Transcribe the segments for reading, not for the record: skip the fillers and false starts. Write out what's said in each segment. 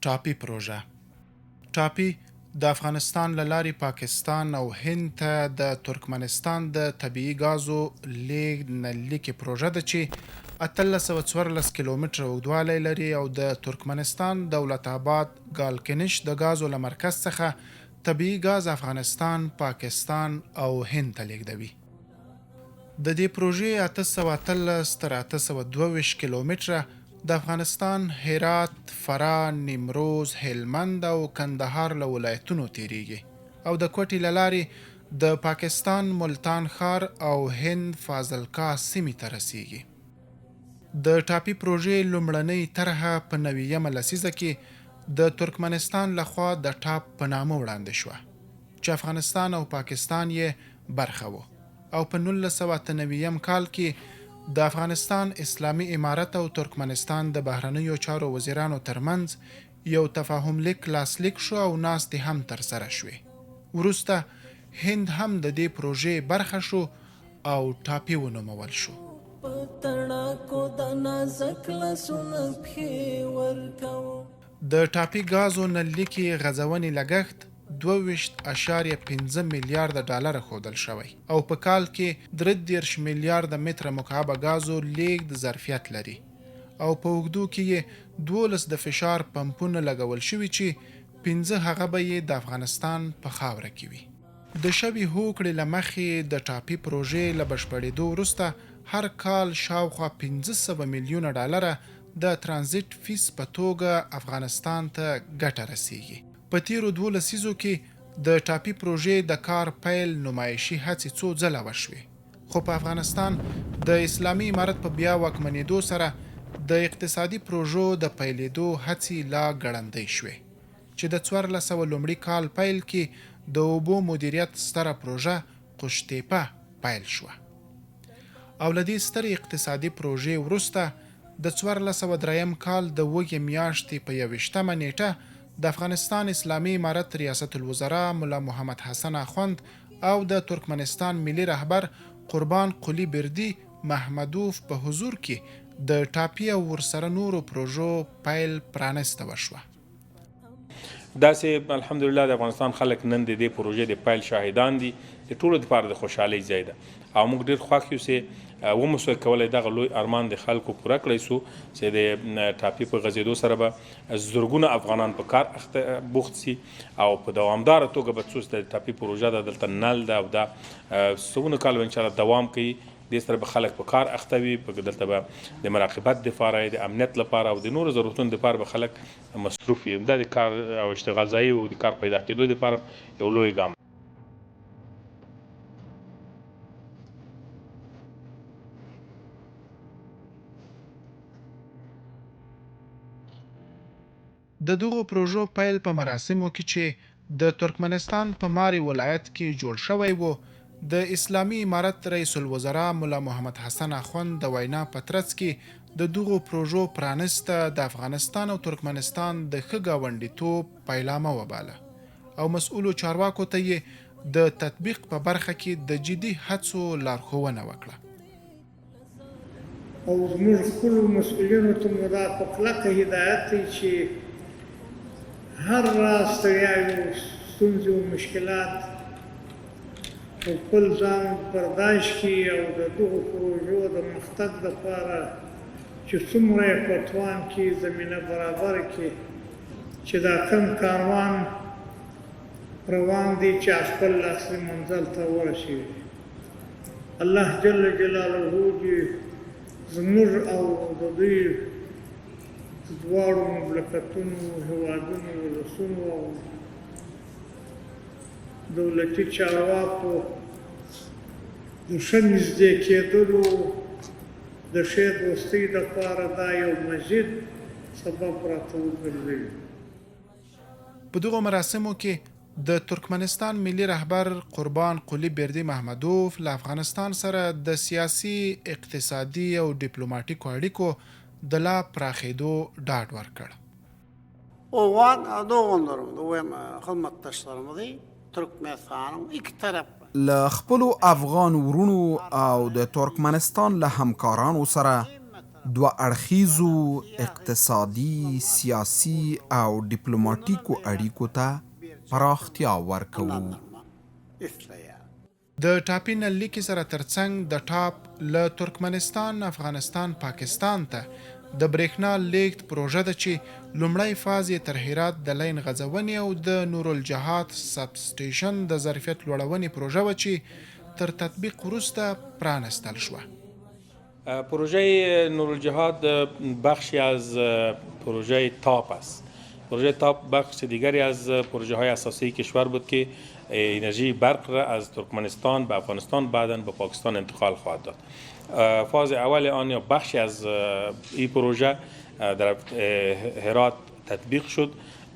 ټاپي پروژه. ټاپي د افغانستان له لارې پاکستان او هند ته د ترکمنستان د طبیعي ګازو لیږد نللیکې پروژه ده چې 1814 کیلومتره اوږدوالی لري او د ترکمنستان دولت آباد ګالکنش د ګازو له مرکز څخه طبیعي ګاز افغانستان، پاکستان او هند ته لیږدوي. د دې پروژې 813 تر 822 کیلومتره د افغانستان هرات، فراه، نیمروز، هلمند او کندهار له ولایتونو تیریږي او د کوټې له لارې د پاکستان ملتان ښار او هند فاضلکا سیمې ته رسیږي. د ټاپي پروژې لومړنۍ طرحه په 90مه لسیزه کې د ترکمنستان لخوا د ټاپ په نامه وړاندې شوه چې افغانستان او پاکستان یې برخه و او په 1998 کال کې د افغانستان اسلامي امارت او ترکمنستان د بهرنیو چارو وزیرانو ترمنځ یو تفاهم لیک لاسلیک شو او ناستې هم ترسره شوې. وروسته هند هم د دې پروژې برخه شو او ټاپي ونومول شو. د ټاپي ګازو نللیکې غځونې لګښت 22.5 میلیارده ډالر ښودل شوی او په کال کې 33 میلیارده متره مکعبه ګازو لیږد ظرفیت لري او په اوږدو کې یې 12 د فشار پمپونه لګول شوي چې 15 هغه به یې د افغانستان په خاوره کې وي. د شوي هوکړې له مخې د ټاپي پروژې له بشپړېدو وروسته هر کال شاوخوا 1500 میلیونه ډالره د ترانزیت فیس په توګه افغانستان ته ګټه رسیږي. په تیرو 2 لسیزو کې د ټاپي پروژې د کار پیل نمایشي هڅې څو ځله وشوې، خو په افغانستان د اسلامي امارت په بیا واکمنېدو سره د اقتصادي پروژو د پیلېدو هڅې لا ګړندۍ شوې چې د 1400 لومړي کال پیل کې د اوبو مدیریت ستره پروژه قشتېپه پیل شوه او له دې سترې اقتصادي پروژې وروسته د 1403 کال د 8 میاشتې په 21مه نیټه د افغانستان اسلامي امارت ریاست الوزراء ملا محمد حسن اخوند او د ترکمنستان ملي رهبر قربان قلی بردي محمدوف په حضور کې د ټاپي او ورسره نورو پروژو پیل پرانسته وشوه. داسې الحمدلله د افغانستان خلک نن د دې پروژې د پیل شاهدان دي. د ټولو لپاره د خوشحالۍ ځای ده او موږ ډېر خوښ یو چې وموسو کولی دغه لوی ارمان د خلکو پوره کړی سو چې د ټاپي په غځېدو سره به زرګونه افغانان په کار بوخت سي او په دوامداره توګه به څوس د ټاپي پروژه ده دلته نل ده او دا سونه کال انشاءالله دوام کوي. دې سره به خلک په کار اخته وي، دلته به د مراقبت دپاره، د امنیت لپاره او د نورو ضرورتونو دپاره به خلک مصروف وي. دا د کار او اشتغال ځایي او د کار پیدا کېدو دپاره یو لوی ګام. د دغو پروژو پیل په مراسمو کې چې د ترکمنستان په ماري ولایت کې جوړ شوی و، د اسلامي امارت رئیس الوزراء ملا محمد حسن اخوند د وینا په ترڅ کې د دغو پروژو پرانسته د افغانستان او ترکمنستان د ښه ګاونډیتوب پیلامه وباله او مسؤلو چارواکو ته یې د تطبیق په برخه کې د جدي هڅو لارښوونه وکړه. او زموږ خپلو مسؤلینو ته مو دا په کلکه هدایت دی چې هر راز ستړیاوې، ستونزې او مشکلات په خپل ځان برداشت کړي او د دغو پروژو د مقصد لپاره چې څومره یې په توان کې زمینه برابر کړي چې دا کم کاروان روان دی چې خپل اصلي منزل ته ورسوي. الله جل جلاله دې زموږ او د دوی دواړو مملکتونو، هېوادونو، ولسونو او دولتي چارواکو د ښه نږدې کېدلو د ښې دوستۍ دپاره دا یو مزید سبب راته وګرځوي. په دغو مراسمو کې د ترکمنستان ملي رهبر قربان قلی بردي محمدوف له افغانستان سره د سیاسي، اقتصادي او ډیپلوماټیکو اړیکو د لا پراخېدو ډاډ ورکړ. له خپلو افغان ورونو او د ترکمنستان له همکارانو سره دوه اړخیزو اقتصادي، سیاسي او ډیپلوماټیکو اړیکو ته پراختیا ورکوو. د ټاپي نل لیکې سره ترڅنګ د ټاپ له ترکمنستان، افغانستان، پاکستان ته د برېښنا لیږد پروژه ده چې لومړی فاز یې تر هرات د لین غځونې او د نورالجهاد سب سټیشن د ظرفیت لوړونې پروژه وه چې تر تطبیق وروسته پرانستل شوه. پروژه نورالجهاد بخشی از پروژه تاپ است. پروژه تاپ بخش دیگری از پروژه های اساسی کشور بود که انرژی برق را از ترکمنستان به افغانستان بعداً به پاکستان انتقال خواهد داد. فاز اول آن یا بخشی از این پروژه در هرات تطبیق شد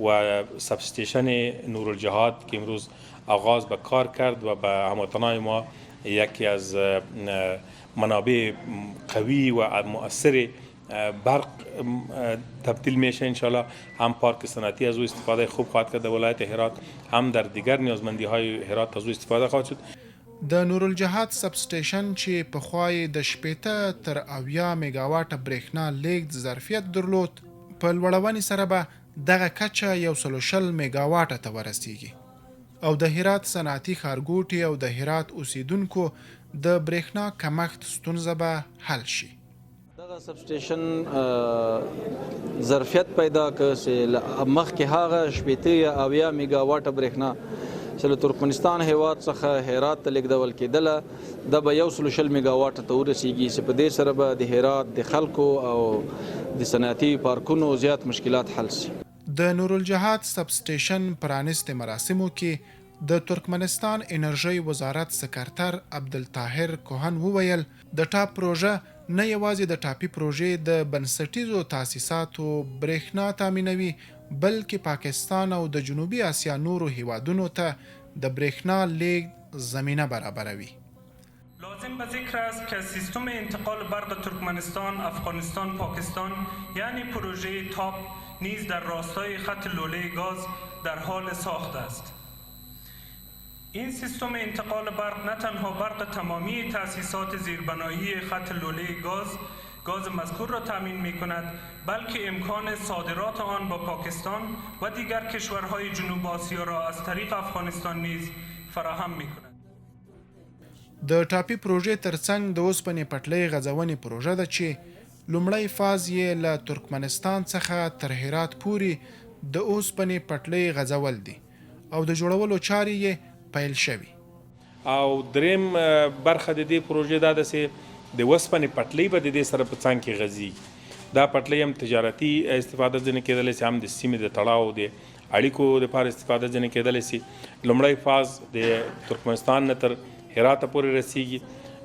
و سب استیشن نورالجهاد که امروز آغاز به کار کرد و به هموطنان ما یکی از منابع قوی و مؤثر برق تبدیل میشه. انشالله هم پارک صنعتی از او استفاده خوب خواهد کرد در ولایت هرات، هم در دیگر نیازمندی های هرات از او استفاده خواهد شد. د نورالجهاد سب سټیشن چې پخوای د 80 تر 80 میگاواټه برېښنا لیږد ظرفیت درلود، په لوړونې سره به دغه کچه 120 میگاواټه ته ورسیږي او د هرات صنعتي ښارګوټي او د هرات اوسیدونکو د برېښنا کمښت ستونزه به حل شي. دغه سب سټیشن ظرفیت پیدا کړ چې مخکې هغه 80 یا 80 میگاواټه برېښنا چې له ترکمنستان هیواد څخه هرات ته لیږدول کېدله دا به 120 میگاواټه ته ورسیږي چې په دې سره به د هرات د خلکو او د صنعتي پارکونو زیات مشکلات حل شي. د نورالجهاد سب سټیشن پرانست مراسمو کې د ترکمنستان انرژۍ وزارت سکرتر عبدالطاهر کوهن وویل د ټاپ پروژه نه یوازې د ټاپي پروژې د بنسټیزو تاسیساتو برېښنا تامینوي بلکې پاکستان او د جنوبي آسیا نورو هیوادونو ته د برېښنا لیږد زمینه برابروي. لازم به ذکر است که سیستم انتقال برق ترکمنستان، افغانستان، پاکستان یعنی پروژه تاپ نیز در راستای خط لوله گاز در حال ساخت است. این سیستم انتقال برق نه تنها برق تمامی تأسیسات زیربنایی خط لوله گاز مذکور را تامین می کند بلکه امکان صادرات آن با پاکستان و دیگر کشورهای جنوب آسیا را از طریق افغانستان نیز فراهم می کند. د ټاپي پروژې ترڅنګ د اوسپنې پټلۍ غځونې پروژه ده چې لومړی فاز یې له ترکمنستان څخه تر هرات پورې د اوسپنې پټلۍ غځول دي او د جوړولو چارې یې پیل شوي. او دریم برخه د دې پروژې دا ده چې د اوسپنې پټلۍ به د دې سره په څنګ کې غځي. دا پټلۍ هم تجارتي استفاده ځینې کېدلی شي، هم د سیمې د تړاو د اړیکو دپاره استفاده ځینې کېدلی شي. لومړی فاز د ترکمنستان نه تر هرات پورې رسیږي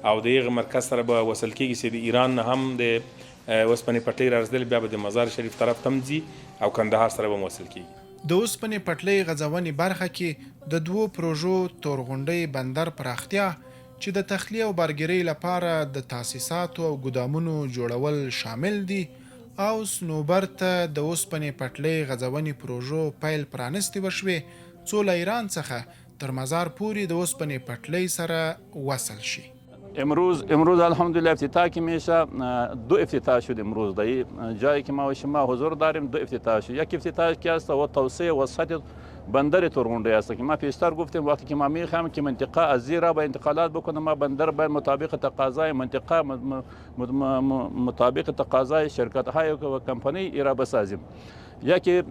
او د هغه مرکز سره به وصل کېږي چې د ایران نه هم د اوسپنې پټلۍ رارسېدلې بیا به د مزار شریف طرف ته هم ځي او کندهار سره به وصل کېږي. د اوسپنې پټلۍ غځونې برخه کې د دوو پروژو تورغونډۍ بندر پراختیا چې د تخلیه او بارګیرۍ لپاره د تاسیساتو او ګدامونو جوړول شامل دي او سنوبر ته د اوسپنې پټلۍ غځونې پروژو پیل پرانستې وشوې څو له ایران څخه تر مزار پورې د اوسپنې پټلۍ سره وصل شي. امروز الحمدلله افتتاح که میشه دو افتتاح شد امروز در جایی که ما و شما حضور داریم دو افتتاح شد. یک افتتاح که است و توسعه و سطح بندر تورغونډۍ است که ما پیشتر گفتیم وقتی که ما میخوایم که منطقه از زیرا به انتقالات بکنه ما بندر باید مطابق تقاضای منطقه مطابق تقاضای شرکت های و کمپانی ایرا بسازیم. یکی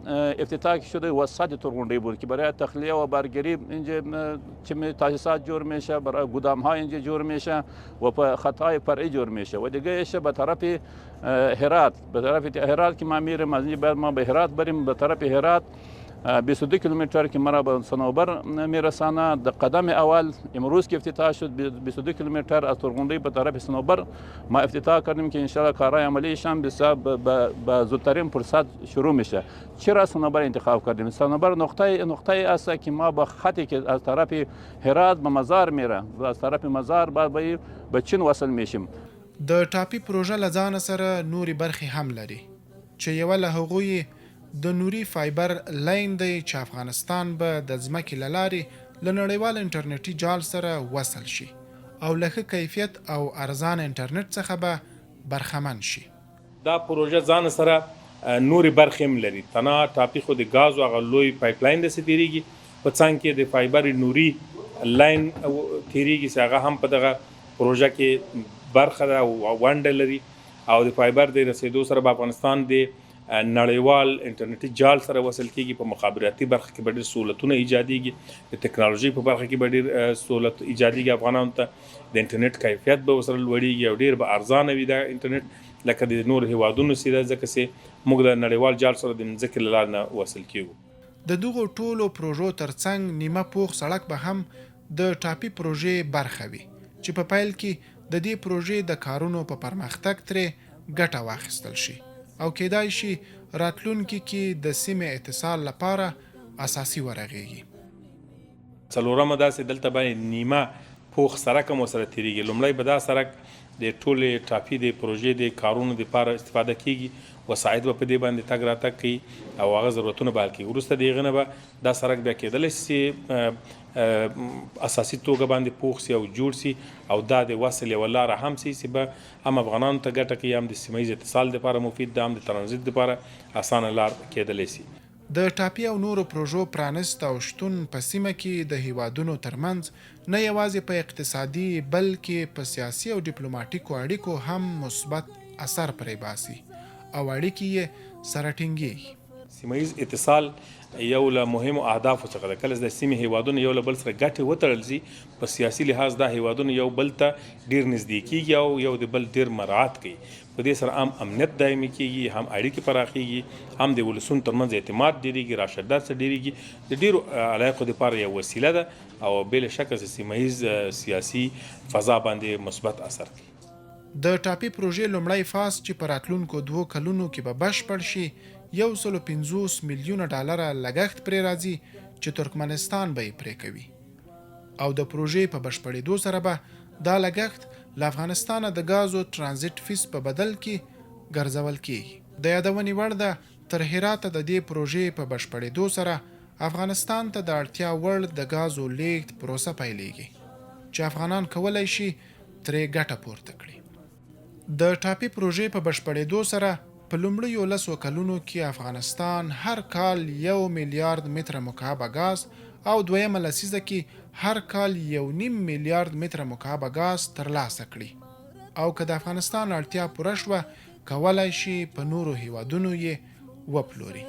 افتتاح شده وسط تورغونډۍ بود که برای تخلیه و بارگیری اینجا چه تاسیسات جور میشه، برای گودام ها اینجا جور میشه و په خطای فرعی جور میشه و دیگه ایش به طرف هرات که ما میریم از اینجا بعد ما به هرات بریم به طرف هرات 22 کیلومتر که مرا به صنوبر میرسانه. در قدم اول امروز که افتتاح شد 22 کیلومتر از تورغونډۍ به طرف صنوبر ما افتتاح کردیم که انشالله کارهای عملیش هم به زودترین فرصت شروع میشه. چرا صنوبر انتخاب کردیم؟ صنوبر نقطه است که ما با خطی که از طرف هرات به مزار میره و از طرف مزار بعد به چین وصل میشیم. د ټاپي پروژه له ځانه سره نورې برخې هم لري چې یوه له هغوی د نوري فایبر لاین دی چې افغانستان به د ځمکې له لارې له نړیوال انټرنیټي جال سره وصل شي او له ښه کیفیت او ارزان انټرنیټ څخه به برخمن شي. دا پروژه ځان سره نورې برخې هم لري. تنها ټاپي خو د ګازو هغه لوی پایپ لاین داسې تېرېږي، په څنګ کې د فایبر نوري لاین تېرېږي چې هغه هم په دغه پروژه کې برخه ده او ونډه لري. او د فایبر د رسیدو سره به افغانستان د نړیوال انټرنیټي جال سره وصل کېږي. په مخابراتي برخه کې به ډېر سهولتونه ایجادېږي، د ټکنالوژۍ په برخه کې به ډېر سهولت ایجادېږي افغانانو ته، د انټرنیټ کیفیت به ورسره لوړېږي او ډېر به ارزانه وي دا انټرنیټ لکه د نورو هیوادونو چې ده، ځکه چې موږ د نړیوال جال سره د مځکې له لارې نه وصل کېږو. د دغو ټولو پروژو ترڅنګ نیمه پوخ سړک به هم د ټاپي پروژې برخه وي چې په پیل کې د دې پروژې د کارونو په پرمختګ ترې ګټه واخیستل شي او کېدای شي راتلونکي کې د سیمې اتصال لپاره اساسي ورغېږي. څلورمه داسې دلته باندې نیمه پوخ سړک هم ورسره تېرېږي. لومړی به دا سړک د ټولې ټاپي د پروژې د کارونو دپاره استفاده کېږي، وسایط به په دې باندې تګ راتګ کوي او هغه ضرورتونه به حل کېږي. وروسته د هغه نه به دا سړک بیا کېدلی چې اساسي توګه باندې پوخ سي او جوړ سي او دا د وصل یوه لاره هم سي چې به هم افغانانو ته ګټه کوي، هم د سیمه ییز اتصال دپاره مفید ده، هم د ترانزیت دپاره اسانه لار کېدلی سي. د ټاپي او نورو پروژو پرانست او شتون په سیمه کې د هیوادونو ترمنځ نه یوازې په اقتصادي بلکې په سیاسي او ډیپلوماټیکو اړیکو هم مثبت اثر پرې باسي او اړیکې یې سره ټینګېږي. سیمه ییز اتصال یو له مهمو اهدافو څخه ده. کله چې د سیمې هیوادونه یو له بل سره ګټې وتړل شي، په سیاسي لحاظ دا هیوادونه یو بل ته ډېر نږدې کېږي او یو د بل ډېر مراعات کوي. په دې سره هم امنیت دایمي کېږي، هم اړیکې پراخېږي، هم د ولسونو ترمنځ اعتماد ډېرېږي، راشدات څه ډېرېږي. د ډېرو علایقو دپاره یو وسیله ده او بې له شکه چې سیمه ییز سیاسي فضا باندې مثبت اثر کوي. د ټاپي پروژې لومړی فاز چې په راتلونکو 2 کلونو کې به بشپړ شي، 150 میلیونه ډالره لګښت پرې راځي چې ترکمنستان به یې پرې کوي او د پروژې په بشپړېدو سره به دا لګښت له افغانستانه د ګازو ترانزیت فیس په بدل کې ګرځول کېږي. د یادونې وړ ده تر هراته د دې پروژې په بشپړېدو سره افغانستان ته د اړتیا وړ د ګازو لیږد پروسه پیلېږي چې افغانان کولی شي ترې ګټه پورته کړي. د ټاپي پروژې په بشپړېدو سره په لومړیو 10 کلونو کې افغانستان هر کال 1 میلیارد متره مکعبه ګاز او دویمه لسیزه کې هر کال 1.5 میلیارد متره مکعبه ګاز ترلاسه کړي او که د افغانستان اړتیا پوره شوه، کولی شي په نورو هیوادونو یې وپلوري.